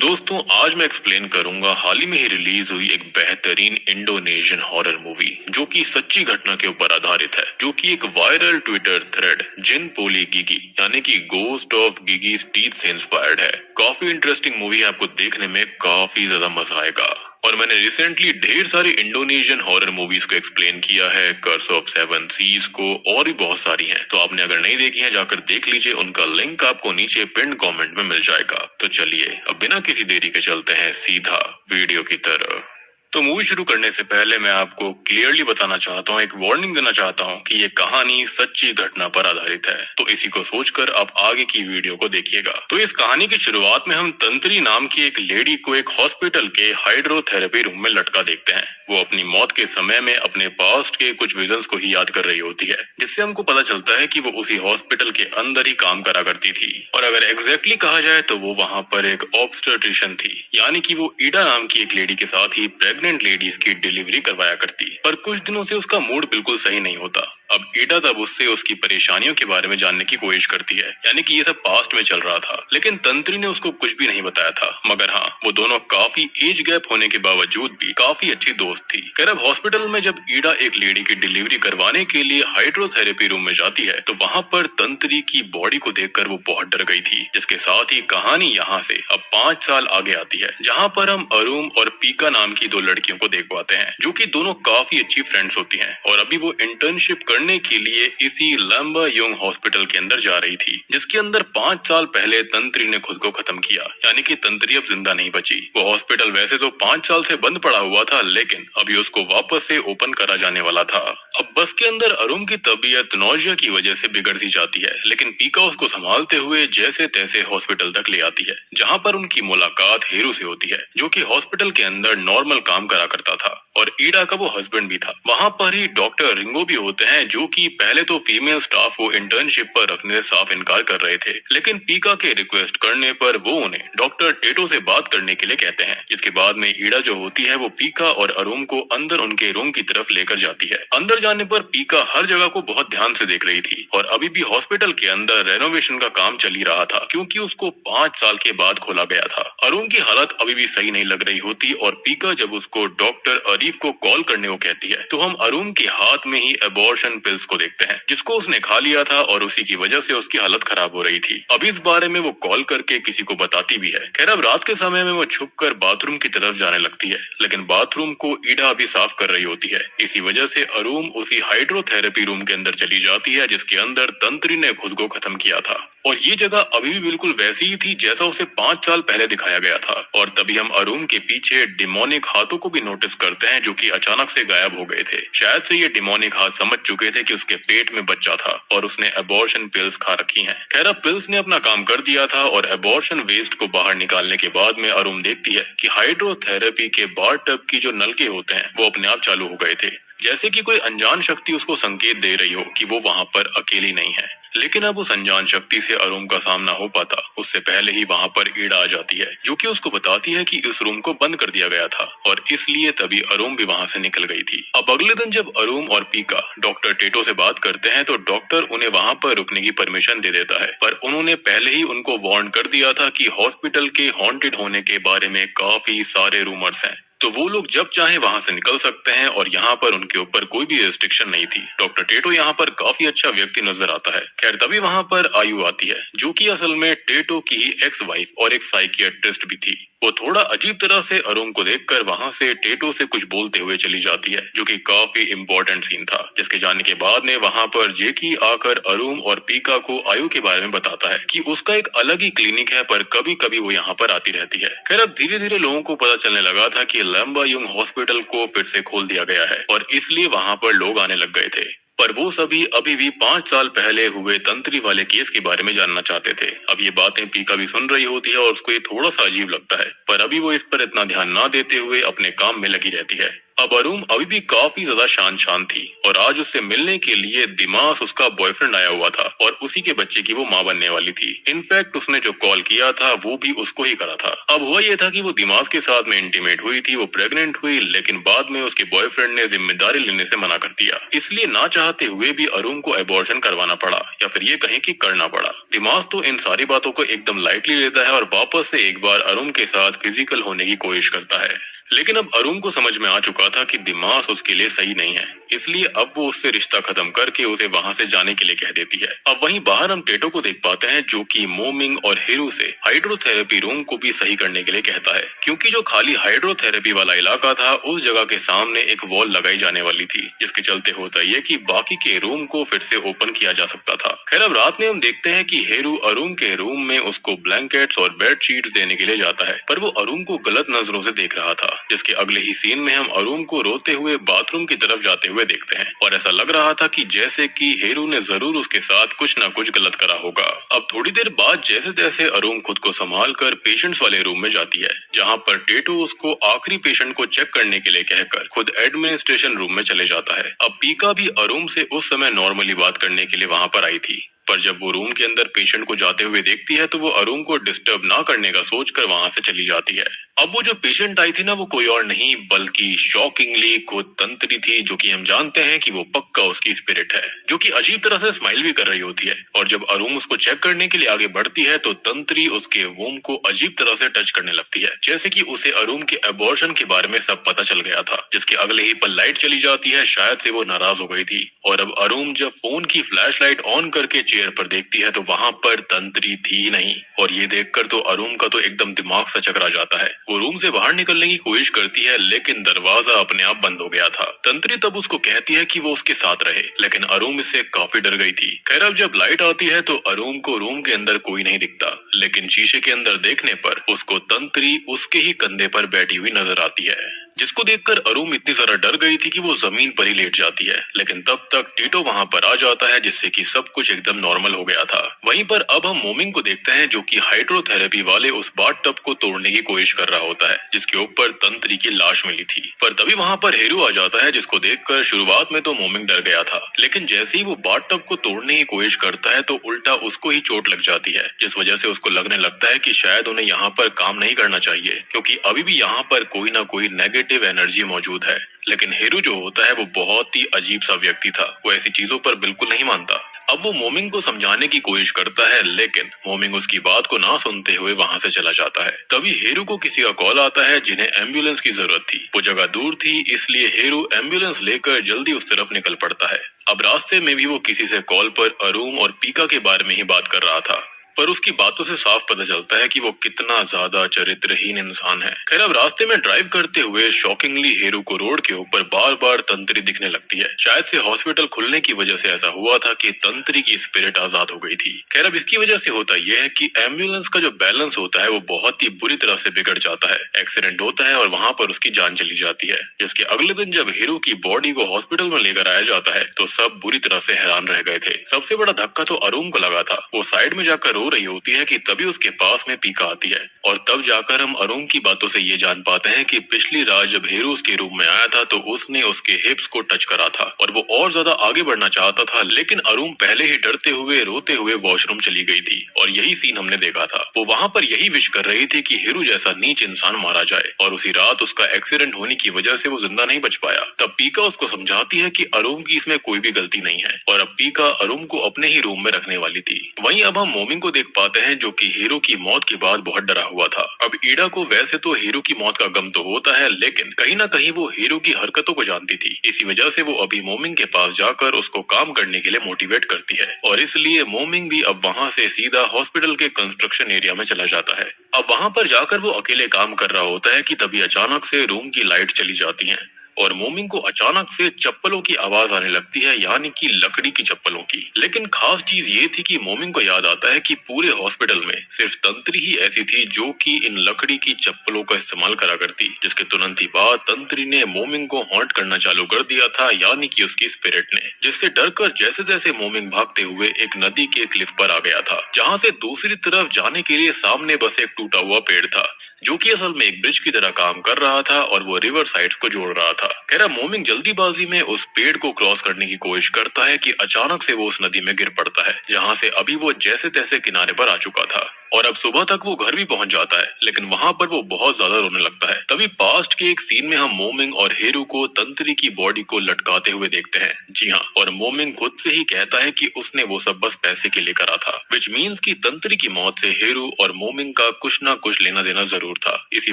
दोस्तों आज मैं एक्सप्लेन करूंगा हाल ही में ही रिलीज हुई एक बेहतरीन इंडोनेशियन हॉरर मूवी जो कि सच्ची घटना के ऊपर आधारित है, जो कि एक वायरल ट्विटर थ्रेड जिन पोली गिगी यानी कि गोस्ट ऑफ गिगी टीथ से इंस्पायर्ड है। काफी इंटरेस्टिंग मूवी है, आपको देखने में काफी ज्यादा मजा आएगा। और मैंने रिसेंटली ढेर सारी इंडोनेशियन हॉरर मूवीज को एक्सप्लेन किया है, कर्स ऑफ सेवन सीज को, और भी बहुत सारी हैं। तो आपने अगर नहीं देखी है जाकर देख लीजिए, उनका लिंक आपको नीचे पिन कमेंट में मिल जाएगा। तो चलिए अब बिना किसी देरी के चलते हैं सीधा वीडियो की तरफ। तो मूवी शुरू करने से पहले मैं आपको क्लियरली बताना चाहता हूँ, एक वार्निंग देना चाहता हूँ कि ये कहानी सच्ची घटना पर आधारित है। तो इसी को सोचकर आप आगे की वीडियो को देखिएगा। तो इस कहानी की शुरुआत में हम तंत्री नाम की एक लेडी को एक हॉस्पिटल के हाइड्रोथेरेपी रूम में लटका देखते हैं। वो अपनी मौत के समय में अपने पास्ट के कुछ विजन्स को ही याद कर रही होती है, जिससे हमको पता चलता है कि वो उसी हॉस्पिटल के अंदर ही काम करा करती थी। और अगर एग्जैक्टली कहा जाए तो वो वहाँ पर एक ऑब्स्टेट्रिशियन थी, यानी कि वो ईडा नाम की एक लेडी के साथ ही प्रेग्नेंट लेडीज की डिलीवरी करवाया करती। पर कुछ दिनों से उसका मूड बिल्कुल सही नहीं होता। अब ईडा तब उससे उसकी परेशानियों के बारे में जानने की कोशिश करती है, यानी कि ये सब पास्ट में चल रहा था, लेकिन तंत्री ने उसको कुछ भी नहीं बताया था। मगर हाँ, वो दोनों काफी एज गैप होने के बावजूद भी काफी अच्छी दोस्त थी। खैर अब हॉस्पिटल में जब ईडा एक लेडी की डिलीवरी करवाने के लिए हाइड्रोथेरेपी रूम में जाती है तो वहाँ पर तंत्री की बॉडी को देखकर वो बहुत डर गई थी। जिसके साथ ही कहानी यहाँ से अब 5 साल आगे आती है, जहाँ पर हम अरुम और पीका नाम की 2 लड़कियों को देख पाते हैं, जो कि दोनों काफी अच्छी फ्रेंड्स होती हैं। और अभी वो इंटर्नशिप करने के लिए इसी लैम्बायोंग हॉस्पिटल के अंदर जा रही थी, जिसके अंदर 5 साल पहले तंत्री ने खुद को खत्म किया, यानी कि तंत्री अब जिंदा नहीं बची। वो हॉस्पिटल वैसे तो 5 साल से बंद पड़ा हुआ था, लेकिन अभी उसको वापस से ओपन करा जाने वाला था। अब बस के अंदर अरुम की तबीयत नौजिया की वजह से बिगड़ सी जाती है, लेकिन पीका उसको संभालते हुए जैसे तैसे हॉस्पिटल तक ले आती है, जहाँ पर उनकी मुलाकात हेरू से होती है, जो कि हॉस्पिटल के अंदर नॉर्मल काम करा करता था और ईडा का वो हस्बैंड भी था। वहाँ पर ही डॉक्टर रिंगो भी होते हैं, जो कि पहले तो फीमेल स्टाफ को इंटर्नशिप पर रखने से साफ इनकार कर रहे थे, लेकिन पीका के रिक्वेस्ट करने पर वो उन्हें डॉक्टर टेटो से बात करने के लिए कहते हैं। जिसके बाद में ईडा जो होती है वो पीका और अरुम को अंदर उनके रूम की तरफ लेकर जाती है। अंदर जाने पर पीका हर जगह को बहुत ध्यान से देख रही थी और अभी भी हॉस्पिटल के अंदर रेनोवेशन का काम चल ही रहा था, क्योंकि उसको 5 साल के बाद खोला गया था। अरुम की हालत अभी भी सही नहीं लग रही होती और पीका जब उसको डॉक्टर अरीफ को कॉल करने को कहती है तो हम अरुम के हाथ में ही एबॉर्शन पिल्स को देखते हैं, जिसको उसने खा लिया था और उसी की वजह से उसकी हालत खराब हो रही थी। अब इस बारे में वो कॉल करके किसी को बताती भी है। खैर अब रात के समय में वो छुपकर बाथरूम की तरफ जाने लगती है, लेकिन बाथरूम को ईडा अभी साफ कर रही होती है। इसी वजह से अरुम उसी हाइड्रोथेरेपी रूम के अंदर चली जाती है, जिसके अंदर तंत्री ने खुद को खत्म किया था। और ये जगह अभी भी बिल्कुल वैसी ही थी जैसा उसे 5 साल पहले दिखाया गया था। और तभी हम अरुम के पीछे डिमोनिक हाथों को भी नोटिस करते हैं, जो कि अचानक से गायब हो गए थे। शायद से ये डिमोनिक हाथ समझ चुके थे कि उसके पेट में बच्चा था और उसने एबॉर्शन पिल्स खा रखी हैं। खैर अब पिल्स ने अपना काम कर दिया था और एबॉर्शन वेस्ट को बाहर निकालने के बाद में अरुम देखती है कि हाइड्रोथेरेपी के बार टब की जो नलके होते हैं वो अपने आप चालू हो गए थे, जैसे कि कोई अनजान शक्ति उसको संकेत दे रही हो कि वो वहाँ पर अकेली नहीं है। लेकिन अब उस अनजान शक्ति से अरुम का सामना हो पाता उससे पहले ही वहाँ पर ईडा आ जाती है, जो कि उसको बताती है कि इस रूम को बंद कर दिया गया था और इसलिए तभी अरुम भी वहाँ से निकल गई थी। अब अगले दिन जब अरुम और पीका डॉक्टर टेटो से बात करते हैं तो डॉक्टर उन्हें वहाँ पर रुकने की परमिशन दे देता है, पर उन्होंने पहले ही उनको वार्न कर दिया था कि हॉस्पिटल के हॉन्टेड होने के बारे में काफी सारे रूमर्स हैं, तो वो लोग जब चाहे वहाँ से निकल सकते हैं और यहाँ पर उनके ऊपर कोई भी रिस्ट्रिक्शन नहीं थी। डॉक्टर टेटो यहाँ पर काफी अच्छा व्यक्ति नजर आता है। खैर तभी वहाँ पर आयु आती है, जो कि असल में टेटो की ही एक्स वाइफ और एक साइकियाट्रिस्ट भी थी। वो थोड़ा अजीब तरह से अरुम को देखकर वहाँ से टेटो से कुछ बोलते हुए चली जाती है, जो कि काफी इम्पोर्टेंट सीन था। जिसके जाने के बाद में वहाँ पर जेकी आकर अरुम और पीका को आयु के बारे में बताता है कि उसका एक अलग ही क्लिनिक है, पर कभी कभी वो यहाँ पर आती रहती है। खैर अब धीरे धीरे लोगों को पता चलने लगा था कि लैम्बायोंग हॉस्पिटल को फिर से खोल दिया गया है और इसलिए वहाँ पर लोग आने लग गए थे। पर वो सभी अभी भी 5 साल पहले हुए तंत्री वाले केस के बारे में जानना चाहते थे। अब ये बातें पीका भी सुन रही होती है और उसको ये थोड़ा सा अजीब लगता है, पर अभी वो इस पर इतना ध्यान ना देते हुए अपने काम में लगी रहती है। अब अरुण अभी भी काफी ज्यादा शान थी और आज उससे मिलने के लिए दिमाग उसका बॉयफ्रेंड आया हुआ था और उसी के बच्चे की वो माँ बनने वाली थी। इनफैक्ट उसने जो कॉल किया था वो भी उसको ही करा था। अब हुआ ये था कि वो दिमाग के साथ में इंटीमेट हुई थी, वो प्रेग्नेंट हुई, लेकिन बाद में उसके बॉयफ्रेंड ने जिम्मेदारी लेने से मना कर दिया। इसलिए ना चाहते हुए भी अरुण को एबॉर्शन करवाना पड़ा, या फिर ये कहें कि करना पड़ा। दिमाग तो इन सारी बातों को एकदम लाइटली लेता है और वापस से एक बार अरुण के साथ फिजिकल होने की कोशिश करता है। लेकिन अब अरुण को समझ में आ चुका था कि दिमाग उसके लिए सही नहीं है, इसलिए अब वो उससे रिश्ता खत्म करके उसे वहाँ से जाने के लिए कह देती है। अब वहीं बाहर हम टेटो को देख पाते हैं, जो कि मोमिंग और हीरू से हाइड्रोथेरेपी रूम को भी सही करने के लिए कहता है, क्योंकि जो खाली हाइड्रोथेरेपी वाला इलाका था उस जगह के सामने एक वॉल लगाई जाने वाली थी, जिसके चलते होता ये कि बाकी के रूम को फिर से ओपन किया जा सकता था। खैर अब रात में हम देखते हैं कि हीरू अरुण के रूम में उसको ब्लैंकेट्स और बेड शीट्स देने के लिए जाता है, पर वो अरुण को गलत नजरों से देख रहा था। जिसके अगले ही सीन में हम अरुण को रोते हुए बाथरूम की तरफ जाते हुए देखते हैं और ऐसा लग रहा था कि जैसे कि हीरू ने जरूर उसके साथ कुछ न कुछ गलत करा होगा। अब थोड़ी देर बाद जैसे तैसे अरुण खुद को संभाल कर पेशेंट्स वाले रूम में जाती है, जहाँ पर टेटू उसको आखिरी पेशेंट को चेक करने के लिए कहकर खुद एडमिनिस्ट्रेशन रूम में चले जाता है। अब पीका भी अरुण से उस समय नॉर्मली बात करने के लिए वहाँ पर आई थी, पर जब वो रूम के अंदर पेशेंट को जाते हुए देखती है तो वो अरुण को डिस्टर्ब ना करने का सोचकर वहाँ से चली जाती है। अब वो जो पेशेंट आई थी ना, वो कोई और नहीं बल्कि शॉकिंगली खुद तंत्री थी, जो कि हम जानते हैं कि वो पक्का उसकी स्पिरिट है, जो कि अजीब तरह से स्माइल भी कर रही होती है। और जब अरुण उसको चेक करने के लिए आगे बढ़ती है तो तंत्री उसके वोम को अजीब तरह से टच करने लगती है, जैसे कि उसे अरुण के एबॉर्शन के बारे में सब पता चल गया था। जिसके अगले ही पल लाइट चली जाती है, शायद से वो नाराज हो गई थी। और अब अरुण जब फोन की फ्लैशलाइट ऑन करके चेयर पर देखती है तो वहाँ पर तंत्री थी ही नहीं। और ये देखकर तो अरुण का तो एकदम दिमाग सा चकरा जाता है। वो रूम से बाहर निकलने की कोशिश करती है, लेकिन दरवाजा अपने आप बंद हो गया था। तंत्री तब उसको कहती है कि वो उसके साथ रहे, लेकिन अरुण इससे काफी डर गई थी। खैर अब जब लाइट आती है तो अरुण को रूम के अंदर कोई नहीं दिखता, लेकिन शीशे के अंदर देखने पर उसको तंत्री उसके ही कंधे पर बैठी हुई नजर आती है, जिसको देखकर अरुण इतनी सारा डर गई थी कि वो जमीन पर ही लेट जाती है। लेकिन तब तक टीटो वहाँ पर आ जाता है, जिससे कि सब कुछ एकदम नॉर्मल हो गया था। वहीं पर अब हम मोमिंग को देखते हैं, जो कि हाइड्रोथेरेपी वाले उस बाथ टब को तोड़ने की कोशिश कर रहा होता है, जिसके ऊपर तंत्री की लाश मिली थी। पर तभी वहाँ पर हीरू आ जाता है, जिसको देखकर शुरुआत में तो मोमिंग डर गया था, लेकिन जैसे ही वो बाथ टब को तोड़ने की कोशिश करता है तो उल्टा उसको ही चोट लग जाती है, जिस वजह से उसको लगने लगता है कि शायद उन्हें यहाँ पर काम नहीं करना चाहिए, क्योंकि अभी भी यहाँ पर कोई ना कोई नेगेटिव एनर्जी मौजूद है। लेकिन हीरू जो होता है वो बहुत ही अजीब सा व्यक्ति था, वो ऐसी चीजों पर बिल्कुल नहीं मानता। अब वो मोमिंग को समझाने की कोशिश करता है, लेकिन मोमिंग उसकी बात को ना सुनते हुए वहाँ से चला जाता है। तभी हीरू को किसी का कॉल आता है, जिन्हें एम्बुलेंस की जरूरत थी। वो जगह दूर थी, इसलिए हीरू एम्बुलेंस लेकर जल्दी उस तरफ निकल पड़ता है। अब रास्ते में भी वो किसी से कॉल पर अरुण और पीका के बारे में ही बात कर रहा था, पर उसकी बातों से साफ पता चलता है कि वो कितना ज्यादा चरित्रहीन इंसान है। खैर अब रास्ते में ड्राइव करते हुए शॉकिंगली हीरू को रोड के ऊपर बार बार तंत्री दिखने लगती है। शायद से हॉस्पिटल खुलने की वजह से ऐसा हुआ था कि तंत्री की स्पिरिट आजाद हो गई थी। खैर अब इसकी वजह से होता यह है कि एम्बुलेंस का जो बैलेंस होता है वो बहुत ही बुरी तरह से बिगड़ जाता है। एक्सीडेंट होता है और वहाँ पर उसकी जान चली जाती है। जिसके अगले दिन जब हीरू की बॉडी को हॉस्पिटल में लेकर आया जाता है तो सब बुरी तरह से हैरान रह गए थे। सबसे बड़ा धक्का तो अरुण को लगा था। वो साइड में जाकर रो रही होती है कि तभी उसके पास में पीका आती है, और तब जाकर हम अरुण की बातों से ये जान पाते हैं कि पिछली रात जब हीरू उसके रूम में आया था तो उसने उसके हिप्स को टच करा था और वो और ज्यादा आगे बढ़ना चाहता था, लेकिन अरुण पहले ही डरते हुए रोते हुए वॉशरूम चली गई थी। और यही सीन हमने देखा था। वो वहाँ पर यही विश कर रही थी कि हीरू जैसा नीच इंसान मारा जाए, और उसी रात उसका एक्सीडेंट होने की वजह से वो जिंदा नहीं बच पाया। तब पीका उसको समझाती है कि अरुण की इसमें कोई भी गलती नहीं है, और अब पीका अरुण को अपने ही रूम में रखने वाली थी। वहीं अब हम मोमिंग को देख पाते हैं, जो कि हीरो की मौत के बाद बहुत डरा हुआ था। अब ईडा को वैसे तो हीरो की मौत का गम तो होता है, लेकिन कहीं ना कहीं वो हीरो की हरकतों को जानती थी। इसी वजह से वो अभी मोमिंग के पास जाकर उसको काम करने के लिए मोटिवेट करती है, और इसलिए मोमिंग भी अब वहाँ से सीधा हॉस्पिटल के कंस्ट्रक्शन एरिया में चला जाता है। अब वहाँ पर जाकर वो अकेले काम कर रहा होता है कि तभी अचानक से रूम की लाइट चली जाती है और मोमिंग को अचानक से चप्पलों की आवाज आने लगती है, यानी कि लकड़ी की चप्पलों की। लेकिन खास चीज ये थी कि मोमिंग को याद आता है कि पूरे हॉस्पिटल में सिर्फ तंत्री ही ऐसी थी जो कि इन लकड़ी की चप्पलों का इस्तेमाल करा करती, जिसके तुरंत ही बाद तंत्री ने मोमिंग को हॉन्ट करना चालू कर दिया था, यानी कि उसकी स्पिरिट ने, जिससे डरकर जैसे जैसे मोमिंग भागते हुए एक नदी के क्लिफ पर आ गया था, जहाँ से दूसरी तरफ जाने के लिए सामने बस एक टूटा हुआ पेड़ था, जो कि असल में एक ब्रिज की तरह काम कर रहा था और वो रिवर साइड्स को जोड़ रहा था। खैर मोमिंग जल्दीबाजी में उस पेड़ को क्रॉस करने की कोशिश करता है कि अचानक से वो उस नदी में गिर पड़ता है, जहाँ से अभी वो जैसे तैसे किनारे पर आ चुका था। और अब सुबह तक वो घर भी पहुंच जाता है, लेकिन वहां पर वो बहुत ज्यादा रोने लगता है। तभी पास्ट के एक सीन में हम मोमिंग और हेरू को तंत्री की बॉडी को लटकाते हुए देखते हैं। जी हाँ, और मोमिंग खुद से ही कहता है कि उसने वो सब बस पैसे के लिए करा था, विच मीन्स कि तंत्री की मौत से हेरू और मोमिंग का कुछ ना कुछ लेना देना जरूर था। इसी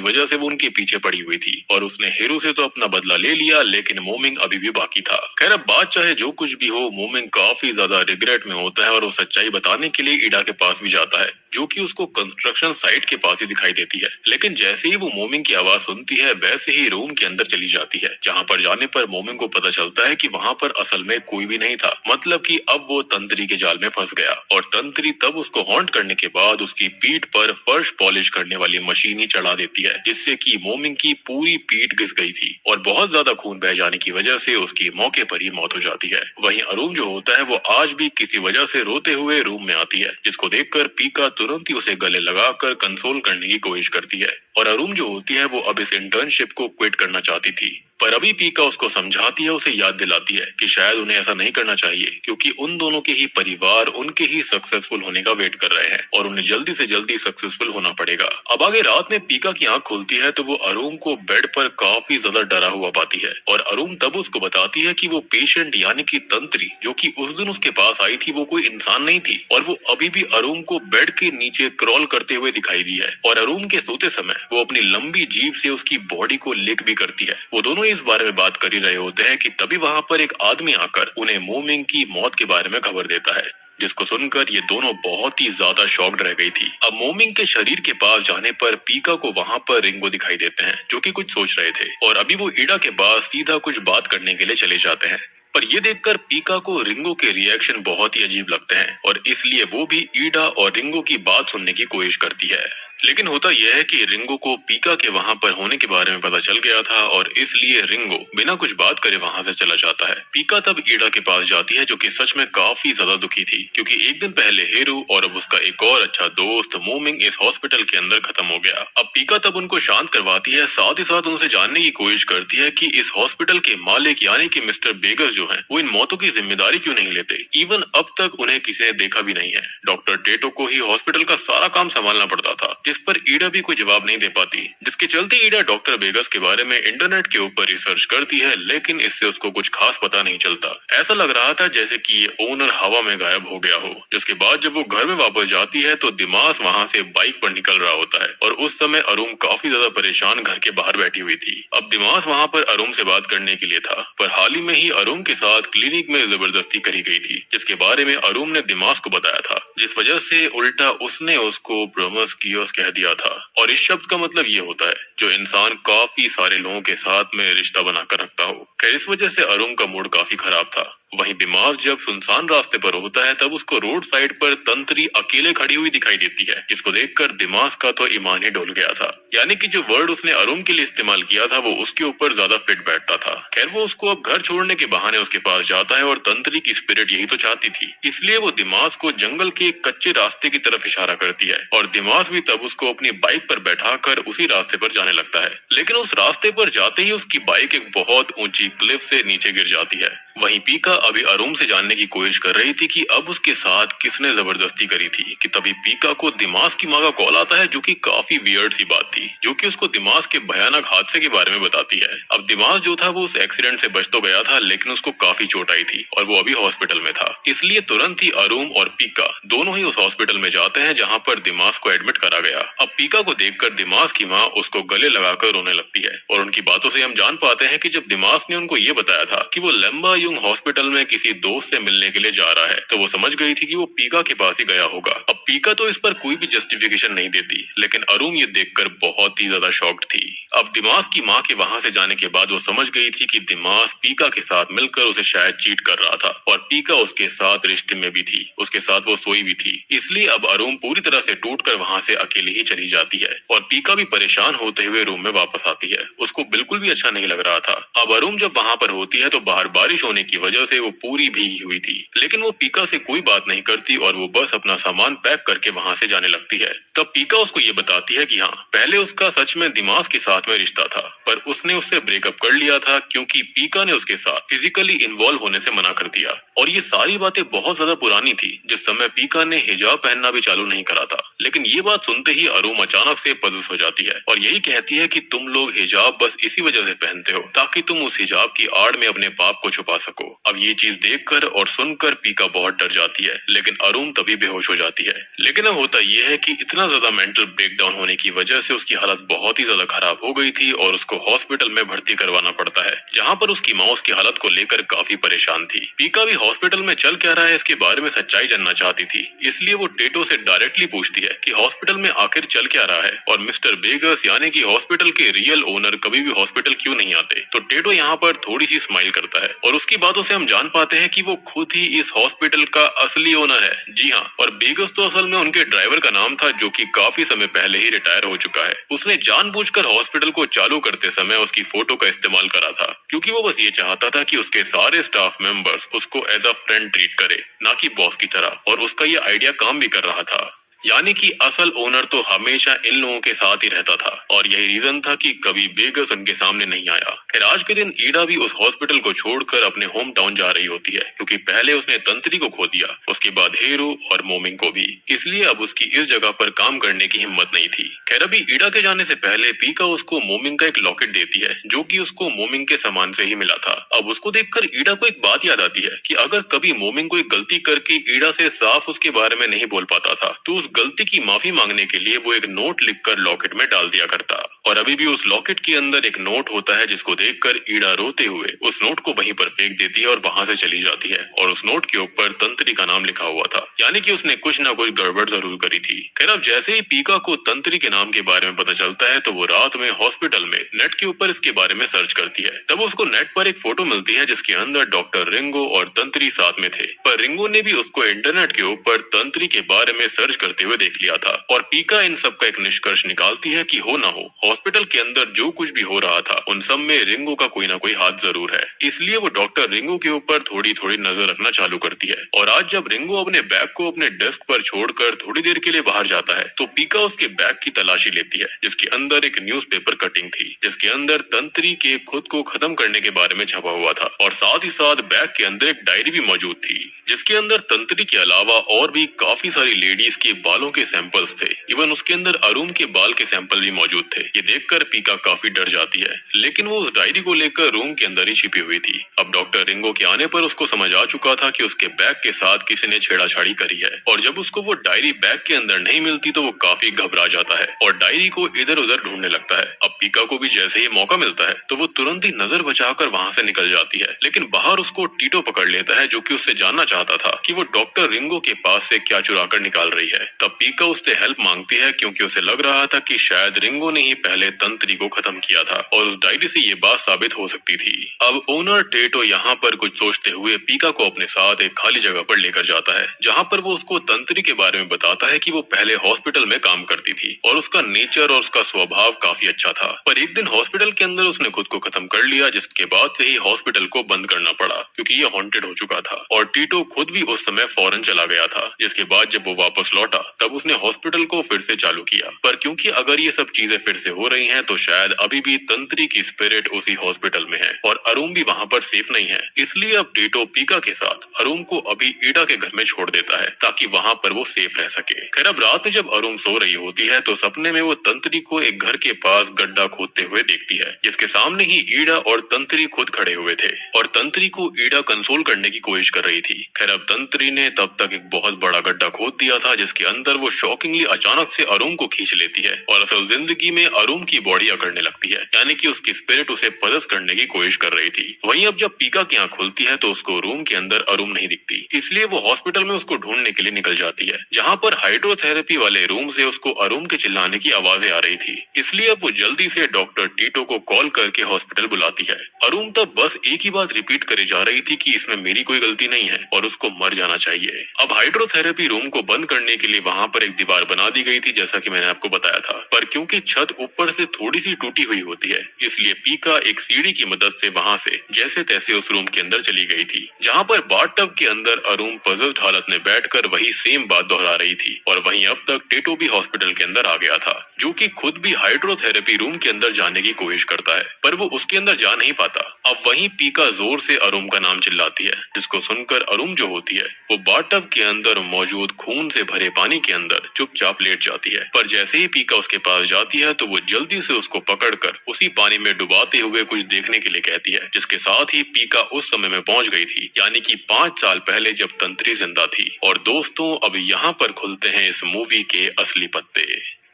वजह से वो उनके पीछे पड़ी हुई थी और उसने हेरू से तो अपना बदला ले लिया, लेकिन मोमिंग अभी भी बाकी था। खैर अब बात चाहे जो कुछ भी हो, मोमिंग काफी ज्यादा रिग्रेट में होता है और वो सच्चाई बताने के लिए ईडा के पास भी जाता है, जो कि उसको कंस्ट्रक्शन साइट के पास ही दिखाई देती है। लेकिन जैसे ही वो मोमिंग की आवाज सुनती है, वैसे ही रूम के अंदर चली जाती है, जहाँ पर जाने पर मोमिंग को पता चलता है कि वहाँ पर असल में कोई भी नहीं था। मतलब कि अब वो तंत्री के जाल में फंस गया और तंत्री तब उसको हॉन्ट करने के बाद उसकी पीठ पर फर्श पॉलिश करने वाली मशीन ही चढ़ा देती है, जिससे कि मोमिंग की पूरी पीठ घिस गई थी और बहुत ज्यादा खून बह जाने की वजह से उसकी मौके पर ही मौत हो जाती है। वहीं अरुण जो होता है वो आज भी किसी वजह से रोते हुए रूम में आती है, जिसको देखकर पीका तुरंत ही उसे गले लगाकर कंसोल करने की कोशिश करती है। और अरुण जो होती है वो अब इस इंटर्नशिप को क्विट करना चाहती थी, पर अभी पीका उसको समझाती है, उसे याद दिलाती है कि शायद उन्हें ऐसा नहीं करना चाहिए, क्योंकि उन दोनों के ही परिवार उनके ही सक्सेसफुल होने का वेट कर रहे हैं और उन्हें जल्दी से जल्दी सक्सेसफुल होना पड़ेगा। अब आगे रात में पीका की आंख खुलती है तो वो अरुण को बेड पर काफी ज्यादा डरा हुआ पाती है और अरुण तब उसको बताती है कि वो पेशेंट यानी कि तंत्री जो कि उस दिन उसके पास आई थी, वो कोई इंसान नहीं थी और वो अभी भी अरुण को बेड के नीचे क्रॉल करते हुए दिखाई दी है। और अरुण के सोते समय वो अपनी लंबी जीभ से उसकी बॉडी को लिक भी करती है। वो दोनों इस बारे में बात कर ही रहे होते हैं कि तभी वहाँ पर एक आदमी आकर उन्हें मोमिंग की मौत के बारे में खबर देता है, जिसको सुनकर ये दोनों बहुत ही ज्यादा शॉक्ड रह गई थी। अब मोमिंग के शरीर के पास जाने पर पीका को वहाँ पर रिंगो दिखाई देते हैं, जो कि कुछ सोच रहे थे और अभी वो ईडा के पास सीधा कुछ बात करने के लिए चले जाते हैं। पर ये देखकर पीका को रिंगो के रिएक्शन बहुत ही अजीब लगते हैं और इसलिए वो भी ईडा और रिंगो की बात सुनने की कोशिश करती है। लेकिन होता यह है कि रिंगो को पीका के वहाँ पर होने के बारे में पता चल गया था और इसलिए रिंगो बिना कुछ बात करे वहाँ से चला जाता है। पीका तब ईडा के पास जाती है, जो कि सच में काफी ज्यादा दुखी थी, क्योंकि एक दिन पहले हेरू और अब उसका एक और अच्छा दोस्त मोमिंग इस हॉस्पिटल के अंदर खत्म हो गया। अब पीका तब उनको शांत करवाती है, साथ ही साथ उनसे जानने की कोशिश करती है कि इस हॉस्पिटल के मालिक यानी कि मिस्टर बेगर जो है वो इन मौतों की जिम्मेदारी क्यों नहीं लेते। इवन अब तक उन्हें किसी ने देखा भी नहीं है। डॉक्टर टेटो को ही हॉस्पिटल का सारा काम संभालना पड़ता था, जिस पर ईडा भी कोई जवाब नहीं दे पाती, जिसके चलते ईडा डॉक्टर बेगस के बारे में इंटरनेट के ऊपर रिसर्च करती है, लेकिन इससे उसको कुछ खास पता नहीं चलता। ऐसा लग रहा था जैसे कि ये ओनर हवा में गायब हो गया हो। जिसके बाद जब वो घर में वापस जाती है तो दिमाग वहाँ से बाइक पर निकल रहा होता है और उस समय अरुण काफी ज्यादा परेशान घर के बाहर बैठी हुई थी। अब दिमाग वहाँ पर अरुण से बात करने के लिए था, पर हाल ही में ही अरुण के साथ क्लिनिक में जबरदस्ती करी गई थी, जिसके बारे में अरुण ने दिमाग को बताया था, जिस वजह से उल्टा उसने उसको प्रोमिस्क्यूअस कह दिया था। और इस शब्द का मतलब ये होता है जो इंसान काफी सारे लोगों के साथ में रिश्ता बनाकर रखता हो। खैर इस वजह से अरुण का मूड काफी खराब था। वहीं दिमाग जब सुनसान रास्ते पर होता है तब उसको रोड साइड पर तंत्री अकेले खड़ी हुई दिखाई देती है, जिसको देखकर दिमाग का तो ईमान ही डोल गया था। यानी कि जो वर्ड उसने अरुण के लिए इस्तेमाल किया था वो उसके ऊपर ज्यादा फिट बैठता था। खैर वो उसको अब घर छोड़ने के बहाने उसके पास जाता है और तंत्री की स्पिरिट यही तो चाहती थी, इसलिए वो दिमाग को जंगल के एक कच्चे रास्ते की तरफ इशारा करती है और दिमाग भी तब उसको अपनी बाइक पर बैठाकर उसी रास्ते पर जाने लगता है। लेकिन उस रास्ते पर जाते ही उसकी बाइक एक बहुत ऊंची क्लिफ से नीचे गिर जाती है। वहीं पीका अभी अरुण से जानने की कोशिश कर रही थी कि अब उसके साथ किसने जबरदस्ती करी थी कि तभी पीका को दिमाग की माँ का कॉल आता है, जो कि काफी वियर्ड सी बात थी, जो कि उसको दिमाग के भयानक हादसे के बारे में बताती है। अब दिमाग जो था वो उस एक्सीडेंट से बच तो गया था, लेकिन उसको काफी चोट आई थी और वो अभी हॉस्पिटल में था, इसलिए तुरंत ही अरुण और पीका दोनों ही उस हॉस्पिटल में जाते हैं जहाँ पर दिमाग को एडमिट करा गया। अब पीका को देखकर दिमाग की माँ उसको गले लगाकर रोने लगती है और उनकी बातों से हम जान पाते हैं कि जब दिमाग ने उनको ये बताया था कि वो लंबा यूं हॉस्पिटल में किसी दोस्त से मिलने के लिए जा रहा है, तो वो समझ गई थी कि वो पीका के पास ही गया होगा। अब पीका तो इस पर कोई भी जस्टिफिकेशन नहीं देती, लेकिन अरुण ये देखकर बहुत ही ज्यादा शॉक्ड थी। अब दिमाग की माँ के वहाँ से जाने के बाद वो समझ गई थी कि दिमाग पीका के साथ मिलकर उसे शायद चीट कर रहा था और पीका उसके साथ रिश्ते में भी थी, उसके साथ वो सोई भी थी। इसलिए अब अरुण पूरी तरह से टूटकर वहाँ से अकेली ही चली जाती है और पीका भी परेशान होते हुए रूम में वापस आती है। उसको बिल्कुल भी अच्छा नहीं लग रहा था। अब अरुण जब वहाँ पर होती है तो बाहर बारिश होने की वजह से वो पूरी भीगी हुई थी। लेकिन वो पीका से कोई बात नहीं करती और वो बस अपना सामान पैक करके वहाँ से जाने लगती है। तब पीका उसको ये बताती है कि हाँ, पहले उसका सच में दिमाग के साथ में रिश्ता था, पर उसने उससे ब्रेकअप कर लिया था क्योंकि पीका ने उसके साथ फिजिकली इन्वॉल्व होने से मना कर दिया। और ये सारी बातें बहुत ज्यादा पुरानी थी, जिस समय पीका ने हिजाब पहनना भी चालू नहीं करा था। लेकिन ये बात सुनते ही अरुम अचानक से पजस हो जाती है और यही कहती है कि तुम लोग हिजाब बस इसी वजह से पहनते हो ताकि तुम उस हिजाब की आड़ में अपने पाप को छुपा सको। अब ये चीज देखकर और सुनकर पीका बहुत डर जाती है, लेकिन अरुम तभी बेहोश हो जाती है। लेकिन अब होता यह है कि इतना ज्यादा मेंटल ब्रेकडाउन होने की वजह से उसकी हालत बहुत ही ज्यादा खराब हो गई थी और उसको हॉस्पिटल में भर्ती करवाना पड़ता है, जहाँ पर उसकी माँ उसकी हालत को लेकर काफी परेशान थी। पीका भी हॉस्पिटल में चल क्या रहा है इसके बारे में सच्चाई जानना चाहती थी, इसलिए वो टेटो से डायरेक्टली पूछती है कि हॉस्पिटल में आखिर चल क्या रहा है और मिस्टर बेगस यानी कि हॉस्पिटल के रियल ओनर कभी भी हॉस्पिटल क्यों नहीं आते। तो टेटो यहाँ पर थोड़ी सी स्माइल करता है और उसकी बातों से हम जान पाते हैं कि वो खुद ही इस हॉस्पिटल का असली ओनर है। जी हाँ, और बेगस तो असल में उनके ड्राइवर का नाम था जो कि काफी समय पहले ही रिटायर हो चुका है। उसने जानबूझकर हॉस्पिटल को चालू करते समय उसकी फोटो का इस्तेमाल करा था क्योंकि वो बस ये चाहता था कि उसके सारे स्टाफ मेंबर्स उसको एज अ फ्रेंड ट्रीट करे, ना कि बॉस की तरह। और उसका ये आइडिया काम भी कर रहा था, यानी कि असल ओनर तो हमेशा इन लोगों के साथ ही रहता था और यही रीजन था कि कभी बेगस उनके सामने नहीं आया। फिर आज के दिन ईडा भी उस हॉस्पिटल को छोड़कर अपने होम टाउन जा रही होती है क्योंकि पहले उसने तंत्री को खो दिया, उसके बाद हेरो और मोमिंग को भी, इसलिए अब उसकी इस जगह पर काम करने की हिम्मत नहीं थी। खैर अभी ईडा के जाने से पहले पीका उसको मोमिंग का एक लॉकेट देती है जो कि उसको मोमिंग के सामान से ही मिला था। अब उसको देखकर ईडा को एक बात याद आती है कि अगर कभी मोमिंग कोई गलती करके ईडा से साफ उसके बारे में नहीं बोल पाता था तो उस गलती की माफी मांगने के लिए वो एक नोट लिखकर लॉकेट में डाल दिया करता। और अभी भी उस लॉकेट के अंदर एक नोट होता है जिसको देखकर ईडा रोते हुए उस नोट को वहीं पर फेंक देती है और वहां से चली जाती है। और उस नोट के ऊपर तंत्री का नाम लिखा हुआ था, यानी कि उसने कुछ ना कुछ गड़बड़ जरूर करी थी। खैर अब जैसे ही पीका को तंत्री के नाम के बारे में पता चलता है तो वो रात में हॉस्पिटल में नेट के ऊपर इसके बारे में सर्च करती है। तब उसको नेट पर एक फोटो मिलती है जिसके अंदर डॉक्टर रिंगो और तंत्री साथ में थे, पर रिंगो ने भी उसको इंटरनेट के ऊपर तंत्री के बारे में सर्च करते हुए देख लिया था। और पीका इन सब का एक निष्कर्ष निकालती है कि हो ना हो हॉस्पिटल के अंदर जो कुछ भी हो रहा था उन सब में रिंगो का कोई ना कोई हाथ जरूर है, इसलिए वो डॉक्टर रिंगो के ऊपर थोड़ी थोड़ी नजर रखना चालू करती है। और आज जब रिंगो अपने बैग को अपने डेस्क पर छोड़कर थोड़ी देर के लिए बाहर जाता है तो पीका उसके बैग की तलाशी लेती है जिसके अंदर एक न्यूज़पेपर कटिंग थी जिसके अंदर तंत्री के खुद को खत्म करने के बारे में छपा हुआ था। और साथ ही साथ बैग के अंदर एक डायरी भी मौजूद थी जिसके अंदर तंत्री के अलावा और भी काफी सारी लेडीज के बालों के सैंपल्स थे। इवन उसके अंदर अरुण के बाल के सैंपल भी मौजूद थे। ये देखकर पीका काफी डर जाती है, लेकिन वो उस डायरी को लेकर रूम के अंदर ही छिपी हुई थी। अब डॉक्टर रिंगो के आने पर उसको समझ आ चुका था कि उसके बैग के साथ किसी ने छेड़ाछाड़ी करी है। और जब उसको वो डायरी बैग के अंदर नहीं मिलती तो वो काफी घबरा जाता है और डायरी को इधर उधर ढूंढने लगता है। अब पीका को भी जैसे ही मौका मिलता है तो वो तुरंत ही नजर बचाकर वहाँ से निकल जाती है, लेकिन बाहर उसको टीटो पकड़ लेता है जो कि उससे जानना चाहता था कि वो डॉक्टर रिंगो के पास से क्या चुरा कर निकाल रही है। तब पीका उससे हेल्प मांगती है क्योंकि उसे लग रहा था कि शायद रिंगो ने ही पहले तंत्री को खत्म किया था और उस डायरी से ये बात साबित हो सकती थी। अब ओनर टेटो यहाँ पर कुछ सोचते हुए पीका को अपने साथ एक खाली जगह पर लेकर जाता है जहाँ पर वो उसको तंत्री के बारे में बताता है कि वो पहले हॉस्पिटल में काम करती थी और उसका नेचर और उसका स्वभाव काफी अच्छा था, पर एक दिन हॉस्पिटल के अंदर उसने खुद को खत्म कर लिया जिसके बाद से ही हॉस्पिटल को बंद करना पड़ा क्योंकि ये हॉन्टेड हो चुका था। और टीटो खुद भी उस समय फॉरेन चला गया था, जिसके बाद जब वो वापस लौटा तब उसने हॉस्पिटल को फिर से चालू किया। पर क्योंकि अगर ये सब चीजें फिर से हो रही हैं तो शायद अभी भी तंत्री की स्पिरिट उसी हॉस्पिटल में है और अरुण भी वहाँ पर सेफ नहीं है, इसलिए अब टीटो पीका के साथ अरुण को अभी ईडा के घर में छोड़ देता है ताकि वहाँ पर वो सेफ रह सके। खैर अब रात में जब अरुण सो रही होती है तो सपने में वो तंत्री को एक घर के पास गड्ढा खोदते हुए देखती है जिसके सामने ही ईडा और तंत्री खुद खड़े हुए थे और तंत्री को ईडा कंसोल करने की कोशिश कर रही थी। खैर अब तंत्री ने तब तक एक बहुत बड़ा गड्ढा खोद दिया था जिसके अंदर वो शॉकिंगली अचानक से अरुण को खींच लेती है और असल जिंदगी में अरुण की बॉडी अकड़ने लगती है, यानी कि उसकी स्पिरिट उसे पदस करने की कोशिश कर रही थी। वहीं अब जब पीका की आंख खुलती है तो उसको रूम के अंदर अरुण नहीं दिखती, इसलिए वो हॉस्पिटल में उसको ढूंढने के लिए निकल जाती है जहाँ पर हाइड्रोथेरेपी वाले रूम से उसको अरुण के चिल्लाने की आवाजें आ रही थी। इसलिए अब वो जल्दी से डॉक्टर टीटो को कॉल करके हॉस्पिटल बुलाती है। अरुण तब बस एक ही बात रिपीट करे जा रही थी कि इसमें मेरी कोई गलती नहीं है और उसको मर जाना चाहिए। अब हाइड्रोथेरेपी रूम को बंद करने के लिए लिए वहाँ पर एक दीवार बना दी गई थी, जैसा कि मैंने आपको बताया था। पर क्योंकि छत ऊपर से थोड़ी सी टूटी हुई होती है, इसलिए पीका एक सीढ़ी की मदद से वहाँ से जैसे तैसे उस रूम के अंदर चली गई थी, जहाँ पर बाथटब के अंदर अरुण पजल्ड हालत में बैठकर वही सेम बात दोहरा रही थी। और वहीं अब तक टेटो भी हॉस्पिटल के अंदर आ गया था, जो कि खुद भी हाइड्रोथेरेपी रूम के अंदर जाने की कोशिश करता है, पर वो उसके अंदर जा नहीं पाता। अब वहीं पीका जोर से अरुण का नाम चिल्लाती है, जिसको सुनकर अरुण जो होती है वो बाथटब के अंदर मौजूद खून से भरे पानी के अंदर चुपचाप लेट जाती है। पर जैसे ही पीका उसके पास जाती है तो वो जल्दी से उसको पकड़कर उसी पानी में डुबाते हुए कुछ देखने के लिए कहती है, जिसके साथ ही पीका उस समय में पहुंच गई थी, यानी कि 5 साल पहले जब तंत्री जिंदा थी। और दोस्तों, अब यहाँ पर खुलते हैं इस मूवी के असली पत्ते।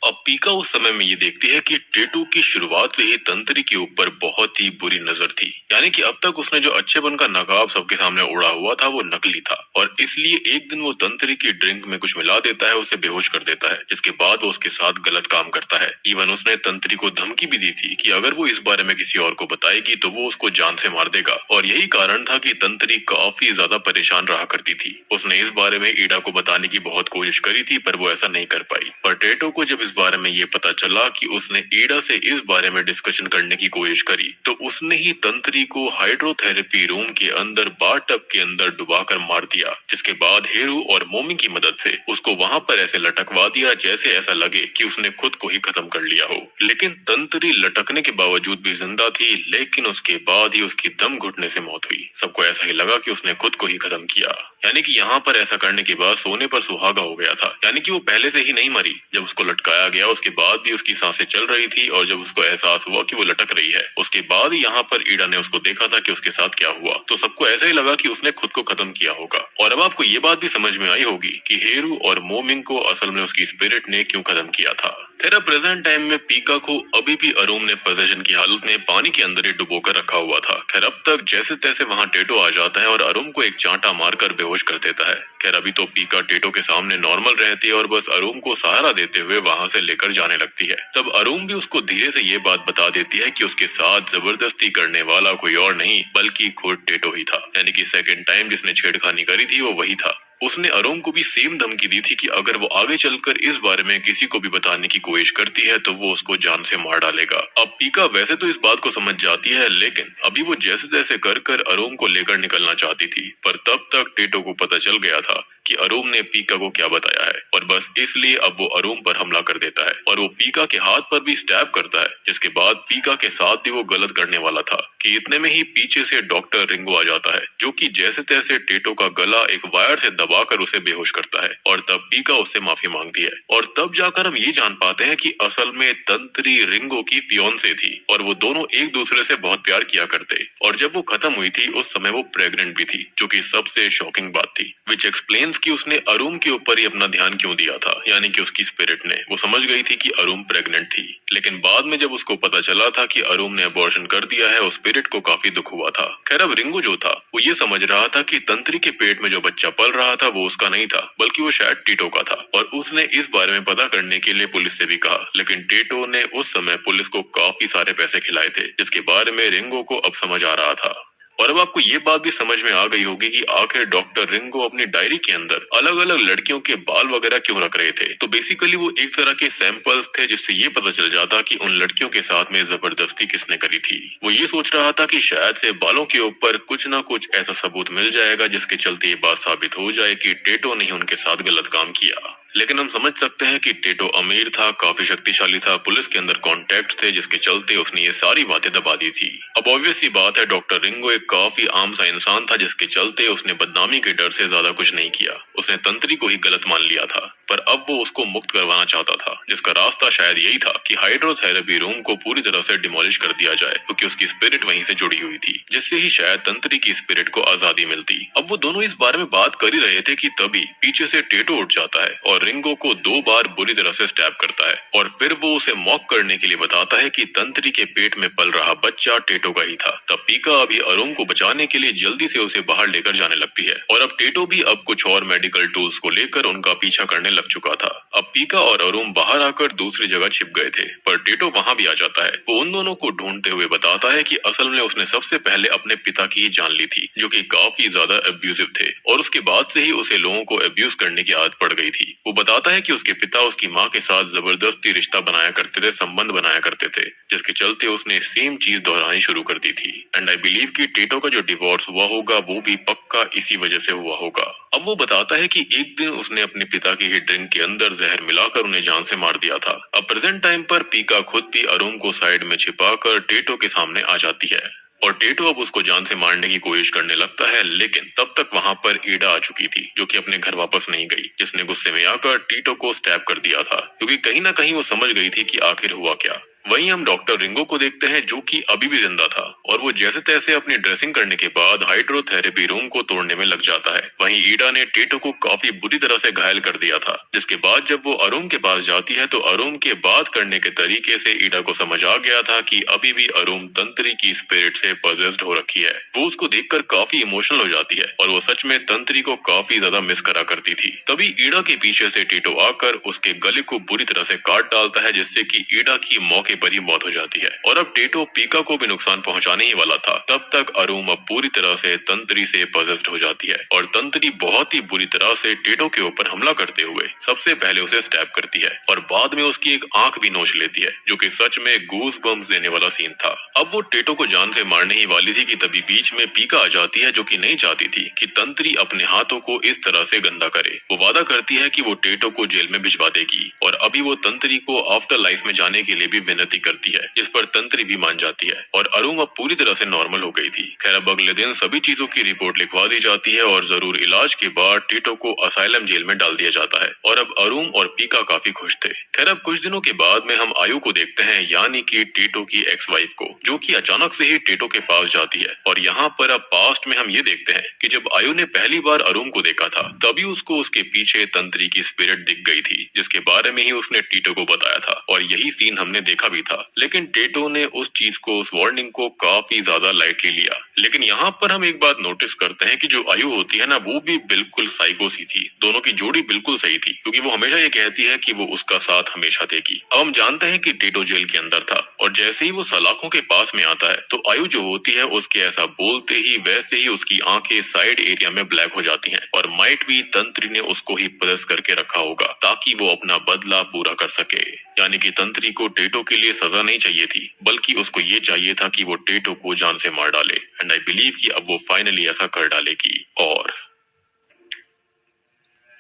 अब पीका उस समय में ये देखती है कि टेटू की शुरुआत से ही तंत्री के ऊपर बहुत ही बुरी नजर थी, यानी कि अब तक उसने जो अच्छेपन का नकाब सबके सामने उड़ा हुआ था वो नकली था। और इसलिए एक दिन वो तंत्री की ड्रिंक में कुछ मिला देता है, उसे बेहोश कर देता है, जिसके बाद वो उसके साथ गलत काम करता है। इवन उसने तंत्री को धमकी भी दी थी कि अगर वो इस बारे में किसी और को बताएगी तो वो उसको जान से मार देगा। और यही कारण था कि तंत्री काफी ज्यादा परेशान रहा करती थी। उसने इस बारे में ईडा को बताने की बहुत कोशिश करी थी, पर वो ऐसा नहीं कर पाई। पर टेटो को जब इस बारे में ये पता चला कि उसने ईडा से इस बारे में डिस्कशन करने की कोशिश करी, तो उसने ही तंत्री को हाइड्रोथेरेपी रूम के अंदर बाथटब के अंदर डुबाकर मार दिया, जिसके बाद हेरू और मोमी की मदद से उसको वहाँ पर ऐसे लटकवा दिया जैसे ऐसा लगे कि उसने खुद को ही खत्म कर लिया हो। लेकिन तंत्री लटकने के बावजूद भी जिंदा थी, लेकिन उसके बाद ही उसकी दम घुटने से मौत हुई। सबको ऐसा ही लगा कि उसने खुद को ही खत्म किया, यानी कि यहाँ पर ऐसा करने के बाद सोने पर सुहागा हो गया था, यानी कि वो पहले से ही नहीं मरी। जब उसको लटकाया गया उसके बाद भी उसकी सांसें चल रही थी, और जब उसको एहसास हुआ कि वो लटक रही है, उसके बाद यहाँ पर ईडा ने उसको देखा था कि उसके साथ क्या हुआ, तो सबको ऐसा ही लगा कि उसने खुद को खत्म किया होगा। और अब आपको ये बात भी समझ में आई होगी कि हेरू और मोमिंग को असल में उसकी स्पिरिट ने क्यों खत्म किया था। तेरा प्रेजेंट टाइम में पीका को अभी भी अरुण ने पोजेशन की हालत में पानी के अंदर ही डुबो कर रखा हुआ था। खैर अब तक जैसे तैसे वहाँ टेटो आ जाता है और अरुण को एक चांटा मारकर बेहोश कर देता है। खैर अभी तो पीका टेटो के सामने नॉर्मल रहती है और बस अरुण को सहारा देते हुए वहाँ से लेकर जाने लगती है। तब अरुण भी उसको धीरे से ये बात बता देती है कि उसके साथ जबरदस्ती करने वाला कोई और नहीं बल्कि खुद टेटो ही था, यानी कि सेकंड टाइम जिसने छेड़खानी करी थी वो वही था। उसने अरुण को भी सेम धमकी दी थी कि अगर वो आगे चलकर इस बारे में किसी को भी बताने की कोशिश करती है तो वो उसको जान से मार डालेगा। अब पीका वैसे तो इस बात को समझ जाती है, लेकिन अभी वो जैसे तैसे कर अरुण को लेकर निकलना चाहती थी। पर तब तक टेटो को पता चल गया था कि अरुण ने पीका को क्या बताया है, और बस इसलिए अब वो अरुण पर हमला कर देता है और वो पीका के हाथ पर भी स्टैब करता है, जिसके बाद पीका के साथ भी वो गलत करने वाला था कि इतने में ही पीछे से डॉक्टर रिंगो आ जाता है, जो कि जैसे तैसे टेटो का गला एक वायर से दबाकर उसे बेहोश करता है। और तब पीका उससे माफी मांगती है, और तब जाकर हम ये जान पाते हैं कि असल में तंत्री रिंगो की फियोंसे थी और वो दोनों एक दूसरे से बहुत प्यार किया करते। और जब वो खत्म हुई थी उस समय वो प्रेग्नेंट भी थी, जो कि सबसे शॉकिंग बात थी, विच एक्सप्लेन्स कि उसने अरुण के ऊपर ही अपना ध्यान क्यों दिया था, यानी कि उसकी स्पिरिट ने वो समझ गई थी कि अरुण प्रेग्नेंट थी। लेकिन बाद में जब उसको पता चला था कि अरुण ने अबॉर्शन कर दिया है, उस स्पिरिट को काफी दुख हुआ था। खैर अब रिंगो जो था वो ये समझ रहा था कि तंत्री के पेट में जो बच्चा पल रहा था वो उसका नहीं था, बल्कि वो शायद टेटो का था। और उसने इस बारे में पता करने के लिए पुलिस से भी कहा, लेकिन टेटो ने उस समय पुलिस को काफी सारे पैसे खिलाए थे, जिसके बारे में रिंगो को अब समझ आ रहा था। और अब आपको ये बात भी समझ में आ गई होगी कि आखिर डॉक्टर रिंगो अपनी डायरी के अंदर अलग अलग लड़कियों के बाल वगैरह क्यों रख रहे थे। तो बेसिकली वो एक तरह के सैंपल्स थे, जिससे ये पता चल जाता कि उन लड़कियों के साथ में जबरदस्ती किसने करी थी। वो ये सोच रहा था कि शायद से बालों के ऊपर कुछ ना कुछ ऐसा सबूत मिल जाएगा जिसके चलते ये बात साबित हो जाए कि टेटो ने उनके साथ गलत काम किया। लेकिन हम समझ सकते हैं कि टेटो अमीर था, काफी शक्तिशाली था, पुलिस के अंदर कॉन्टेक्ट थे, जिसके चलते उसने ये सारी बातें दबा दी थी। अब ऑब्वियस सी बात है, डॉक्टर रिंगो एक काफी आम सा इंसान था, जिसके चलते उसने बदनामी के डर से ज्यादा कुछ नहीं किया। उसने तंत्री को ही गलत मान लिया था, पर अब वो उसको मुक्त करवाना चाहता था, जिसका रास्ता शायद यही था कि हाइड्रोथेरेपी रूम को पूरी तरह से डिमोलिश कर दिया जाए, क्योंकि उसकी स्पिरिट वहीं से जुड़ी हुई थी, जिससे ही शायद तंत्री की स्पिरिट को आजादी मिलती। अब वो दोनों इस बारे में बात कर ही रहे थे कि तभी पीछे से टेटो उठ जाता है और रिंगो को 2 बार बुरी तरह से स्टैब करता है, और फिर वो उसे मॉक करने के लिए बताता है कि तंत्री के पेट में पल रहा बच्चा टेटो का ही था। तब पीका अभी अरुण को बचाने के लिए जल्दी से उसे बाहर लेकर जाने लगती है, और अब टेटो भी अब कुछ और मेडिकल टूल्स को लेकर उनका पीछा करने लग चुका था। अब पीका और अरुण बाहर आकर दूसरी जगह छिप गए थे, पर टेटो वहाँ भी आ जाता है। वो उन दोनों को ढूंढते हुए बताता है कि असल में उसने सबसे पहले अपने पिता की ही जान ली थी, जो कि काफी ज्यादा अब्यूजिव थे, और उसके बाद से ही उसे लोगों को अब्यूज करने की आदत पड़ गई थी। वो बताता है कि उसके पिता उसकी माँ के साथ जबरदस्ती रिश्ता बनाया करते थे, संबंध बनाया करते थे, जिसके चलते उसने सेम चीज दोहरानी शुरू कर दी थी। एंड आई बिलीव कि टेटो का जो डिवोर्स हुआ होगा वो भी पक्का इसी वजह से हुआ होगा। अब वो बताता है कि एक दिन उसने अपने पिता की ही ड्रिंक के अंदर जहर मिलाकर उन्हें जान से मार दिया था। अब प्रेजेंट टाइम पर पीका खुद भी अरुण को साइड में छिपाकर टेटो के सामने आ जाती है और टेटो अब उसको जान से मारने की कोशिश करने लगता है, लेकिन तब तक वहां पर ईडा आ चुकी थी जो कि अपने घर वापस नहीं गई, जिसने गुस्से में आकर टीटो को स्टैब कर दिया था, क्योंकि कहीं ना कहीं वो समझ गई थी कि आखिर हुआ क्या। वहीं हम डॉक्टर रिंगो को देखते हैं जो कि अभी भी जिंदा था और वो जैसे तैसे अपनी ड्रेसिंग करने के बाद हाइड्रोथेरेपी रूम को तोड़ने में लग जाता है। वहीं ईडा ने टेटो को काफी बुरी तरह से घायल कर दिया था, जिसके बाद जब वो अरुण के पास जाती है तो अरुण के बात करने के तरीके से ईडा को समझ आ गया था कि अभी भी अरुण तंत्री की स्पिरिट से पजेस्ड हो रखी है। वो उसको देखकर काफी इमोशनल हो जाती है और वो सच में तंत्री को काफी ज्यादा मिस करा करती थी। तभी ईडा के पीछे से टेटो आकर उसके गले को बुरी तरह से काट डालता है, जिससे कि ईडा की मौके पर ही मौत हो जाती है। और अब टेटो पीका को भी नुकसान पहुंचाने ही वाला था, तब तक अरुण अब पूरी तरह से तंत्री से पजेस्ड हो जाती है और तंत्री बहुत ही बुरी तरह से टेटो के ऊपर हमला करते हुए सबसे पहले उसे स्टैब करती है और बाद में उसकी एक आंख भी नोच लेती है, जो कि सच में गूज बम्स देने वाला सीन था। अब वो टेटो को जान से मारने ही वाली थी कि तभी बीच में पीका आ जाती है, जो कि नहीं चाहती थी कि तंत्री अपने हाथों को इस तरह से गंदा करे। वो वादा करती है कि वो टेटो को जेल में भिजवा देगी और अभी वो तंत्री को आफ्टर लाइफ में जाने के लिए भी विनती करती है, जिस पर तंत्री भी मान जाती है और अरुण अब पूरी तरह से नॉर्मल हो गई थी। खैर अब अगले दिन सभी चीजों की रिपोर्ट लिखवा दी जाती है और जरूर इलाज के बाद टेटो को असाइलम जेल में डाल दिया जाता है और अब अरुण और पीका काफी खुश थे। खैर अब कुछ दिनों के बाद में हम आयु को देखते हैं, यानी कि टेटो की एक्स वाइफ को, जो कि अचानक से ही टेटो के पास जाती है और यहाँ पर अब पास्ट में हम ये देखते हैं कि जब आयु ने पहली बार अरुण को देखा था तभी उसको उसके पीछे तंत्री की स्पिरिट दिख गई थी, जिसके बारे में ही उसने टेटो को बताया था और यही सीन हमने देखा भी था। लेकिन टेटो ने उस चीज को, उस वार्निंग को काफी ज्यादा लाइटली लिया। लेकिन यहाँ पर हम एक बात नोटिस करते हैं कि जो आयु होती है ना, वो भी बिल्कुल साइको सी थी। दोनों की जोड़ी बिल्कुल सही थी, क्योंकि वो हमेशा ये कहती है कि वो उसका साथ हमेशा देगी। अब हम जानते हैं कि टेटो जेल के अंदर था और जैसे ही वो सलाखों के पास में आता है तो आयु जो होती है उसके ऐसा बोलते ही वैसे ही उसकी आंखें साइड एरिया में ब्लैक हो जाती हैं और माइट भी तंत्री ने उसको ही प्रेस करके रखा होगा ताकि वो अपना बदला पूरा कर सके। यानी कि तंत्री को टेटो के लिए सजा नहीं चाहिए थी, बल्कि उसको ये चाहिए था कि वो टेटो को जान से मार डाले। एंड आई बिलीव कि अब वो फाइनली ऐसा कर डालेगी। और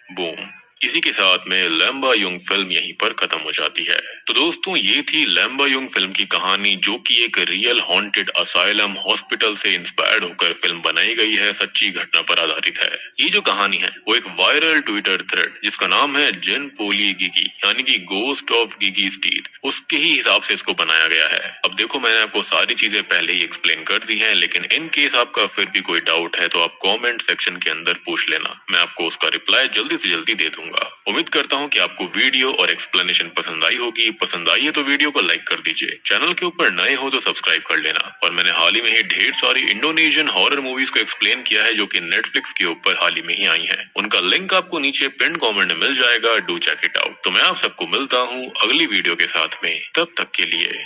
बूम, इसी के साथ में लैम्बा युंग फिल्म यहीं पर खत्म हो जाती है। तो दोस्तों ये थी लैम्बा युंग फिल्म की कहानी, जो कि एक रियल हॉन्टेड असाइलम हॉस्पिटल से इंस्पायर्ड होकर फिल्म बनाई गई है, सच्ची घटना पर आधारित है। ये जो कहानी है वो एक वायरल ट्विटर थ्रेड जिसका नाम है जिन पोली गिगी, यानी कि गोस्ट ऑफ गिगी स्टीथ, उसके ही हिसाब से इसको बनाया गया है। अब देखो मैंने आपको सारी चीजें पहले ही एक्सप्लेन कर दी हैं, लेकिन इन केस आपका फिर भी कोई डाउट है तो आप कमेंट सेक्शन के अंदर पूछ लेना, मैं आपको उसका रिप्लाई जल्दी से जल्दी दे दूंगा। उम्मीद करता हूँ कि आपको वीडियो और एक्सप्लेनेशन पसंद आई होगी। पसंद आई है तो वीडियो को लाइक कर दीजिए, चैनल के ऊपर नए हो तो सब्सक्राइब कर लेना। और मैंने हाल ही में ही ढेर सारी इंडोनेशियन हॉरर मूवीज को एक्सप्लेन किया है जो कि नेटफ्लिक्स के ऊपर हाल ही में ही आई हैं। उनका लिंक आपको नीचे पिन कमेंट में मिल जाएगा, डू चेक इट आउट। तो मैं आप सबको मिलता हूँ अगली वीडियो के साथ में, तब तक के लिए